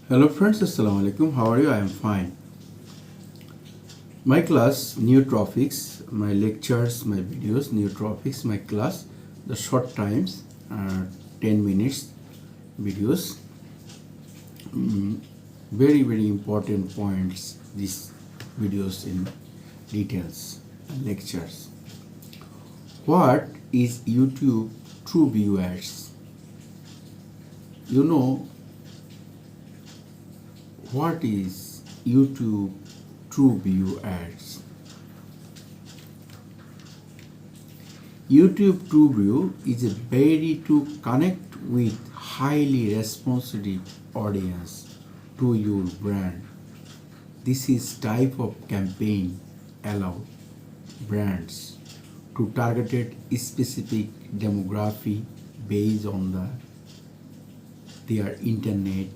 Hello friends, Assalamu alaikum. How are you? I am fine. My class, new topics, my lectures, my videos, new topics, my class, the short times, 10 minutes videos, very important points, these videos in details, lectures. What is YouTube TrueView Ads? You know what is YouTube TrueView Ads? YouTube TrueView is a way to connect with highly responsive audience to your brand. This is type of campaign allow brands to target a specific demography based on their internet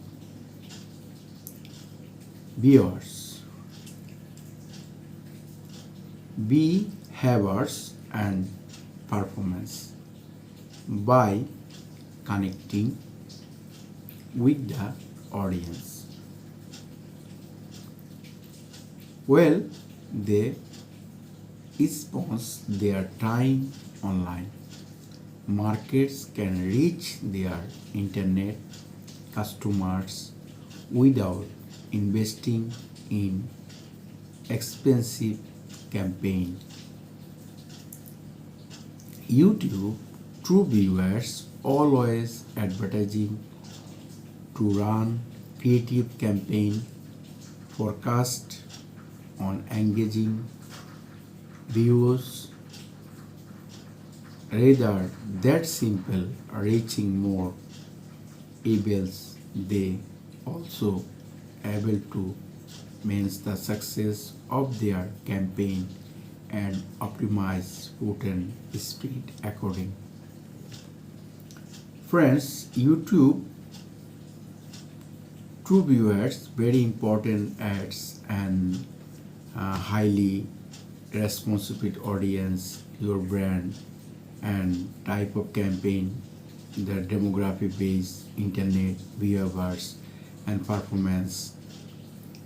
viewers, behaviors and performance by connecting with the audience. Well, they spend their time online. Markets can reach their internet customers without investing in expensive campaign. YouTube TrueView Ads always advertising to run creative campaign focused on engaging viewers rather that simple reaching more eyeballs. They also able to manage the success of their campaign and optimize button speed according. Friends, YouTube TrueView ads very important ads and highly responsive audience, your brand and type of campaign, the demographic base, internet viewers and performance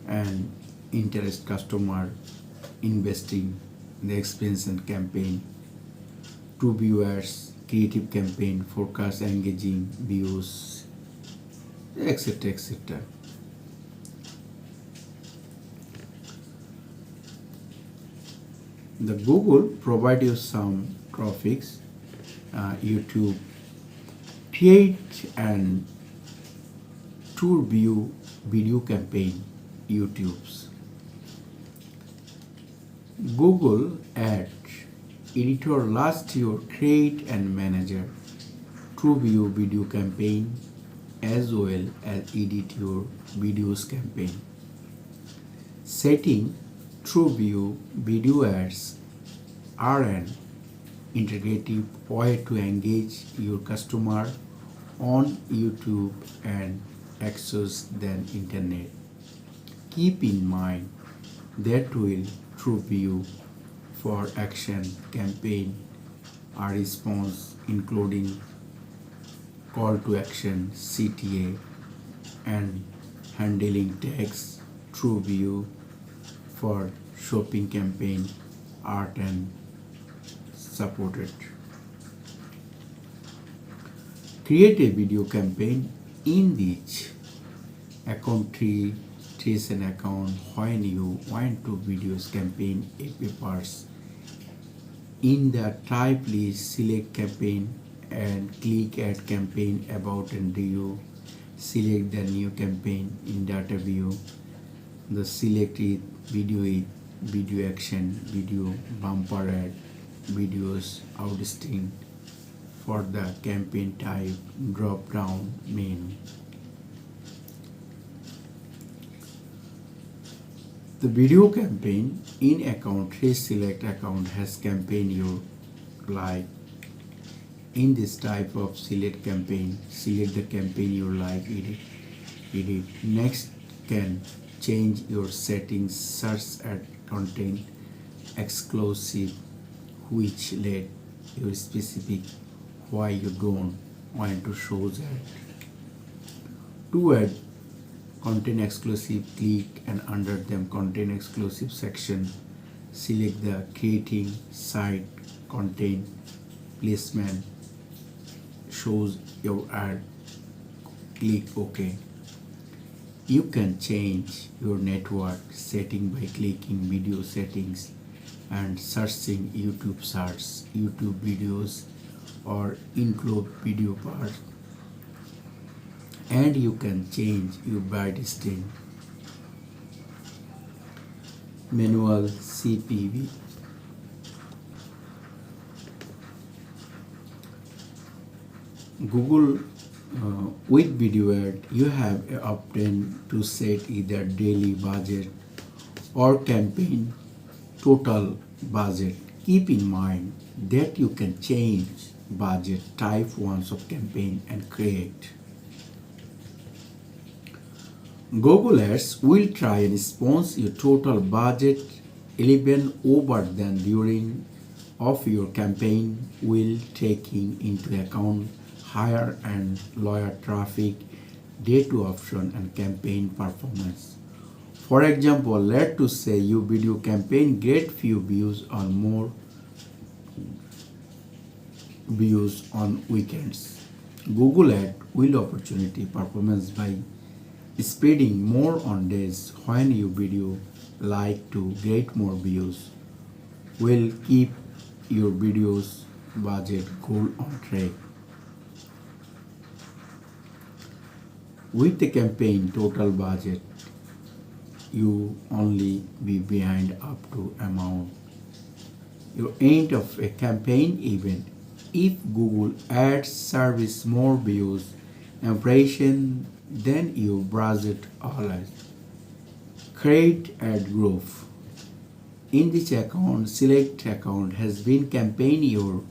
and interest customer investing in the expansion campaign, to viewers, creative campaign, forecast engaging views, etc. The Google provide you some graphics, YouTube create and TrueView video campaign, YouTube's Google Ads editor last year create and manager TrueView video campaign as well as edit your videos campaign. Setting TrueView video ads are an integrative way to engage your customer on YouTube and access the internet. Keep in mind that will TrueView for action campaign are response including call to action CTA and handling tags. TrueView for shopping campaign art and supported. Create a video campaign in which account trace an account when you want to videos campaign a papers. In the type list, select campaign and click add campaign about and you select the new campaign in data view. The selected video action, video bumper ad, videos outsting. For the campaign type, drop down menu. The video campaign in account trace select account has campaign you like. In this type of select campaign, select the campaign you like, edit. Next can change your settings, search at content exclusive, which let your specific why you don't want to show that. To add content exclusive, click and under them content exclusive section, select the creating site content placement, shows your ad, click OK. You can change your network setting by clicking video settings and searching YouTube search, YouTube videos or include video part, and you can change your byte stream, manual CPV. Google with video ad, you have an option to set either daily budget or campaign total budget. Keep in mind that you can change budget type once of campaign and create. Google Ads will try and sponsor your total budget 11 over than during of your campaign, will taking into account higher and lower traffic, day to option and campaign performance. For example, let's to say your video campaign get few views or more views on weekends. Google Ad will opportunity performance by spreading more on days when your video like to get more views, will keep your videos budget goal on track. With the campaign total budget, you only be behind up to amount. Your end of a campaign event, if Google Ads service more views impression than your budget always. Create ad group. In this account, select account has been campaign you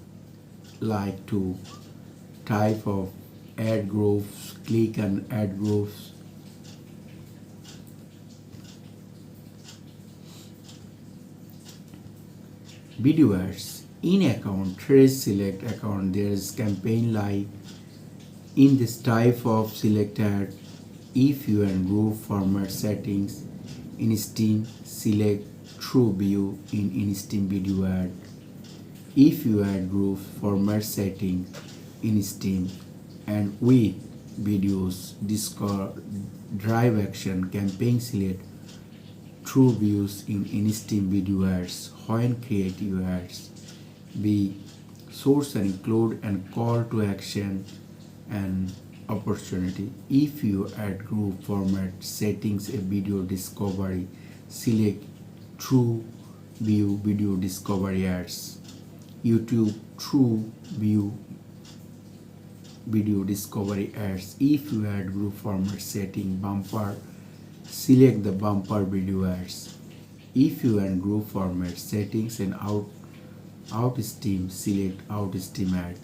like to type of ad groups, click on ad groups. Video ads. In account, trace select account, there is campaign like in this type of select ad. If you and group format settings in Steam, select TrueView in Steam video ad. If you add group format settings in Steam and with videos, Discord, drive action, campaign select TrueViews in Steam video ads. When create your ads, be source and include and call to action and opportunity. If you add group format settings a video discovery, select TrueView video discovery ads. YouTube TrueView video discovery ads. If you add group format setting bumper, select the bumper video ads. If you add group format settings and out Steam, select out Steam ad.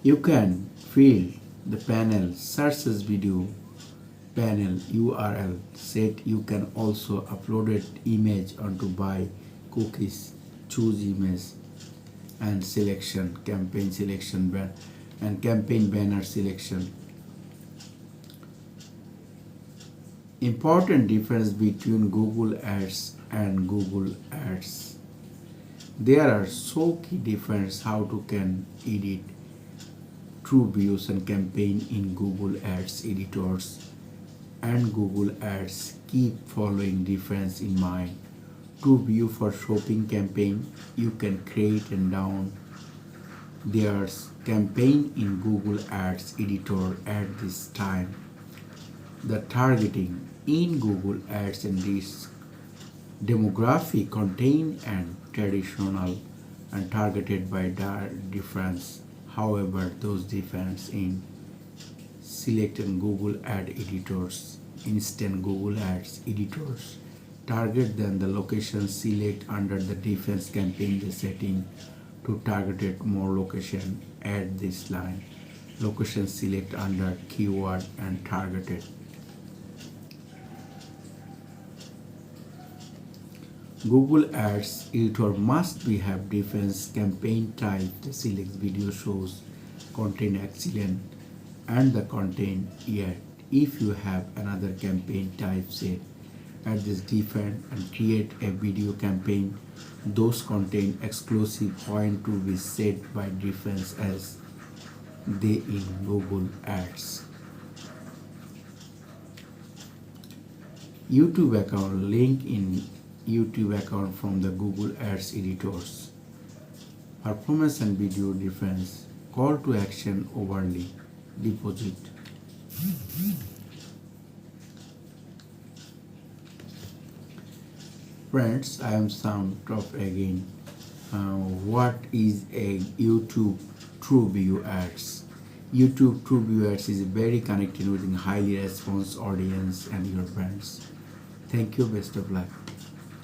You can fill the panel searches video panel URL set. You can also upload it image onto by cookies, choose image and selection, campaign selection and campaign banner selection. Important difference between Google Ads and Google Ads. There are so key difference how to can edit TrueViews and campaign in Google Ads editors and Google Ads. Keep following difference in mind. TrueView for shopping campaign, you can create and down. There's campaign in Google Ads editor at this time. The targeting in Google Ads and this demographic contain and traditional and targeted by difference. However, those difference in select and Google Ad editors, instant Google Ads editors, target then the location select under the difference campaign the setting to targeted more location, add this line, location select under keyword and targeted. Google Ads editor must be have difference campaign type. The select video shows content excellent and the content yet If you have another campaign type set, add this define and create a video campaign. Those contain exclusive point to be set by difference as they in Google Ads. YouTube account link in YouTube account from the Google Ads editors. Performance and video difference. Call to action overlay. Deposit. Friends, I am Sound of again. What is a YouTube TrueView Ads? YouTube TrueView Ads is very connected with a highly responsive audience and your brands. Thank you. Best of luck.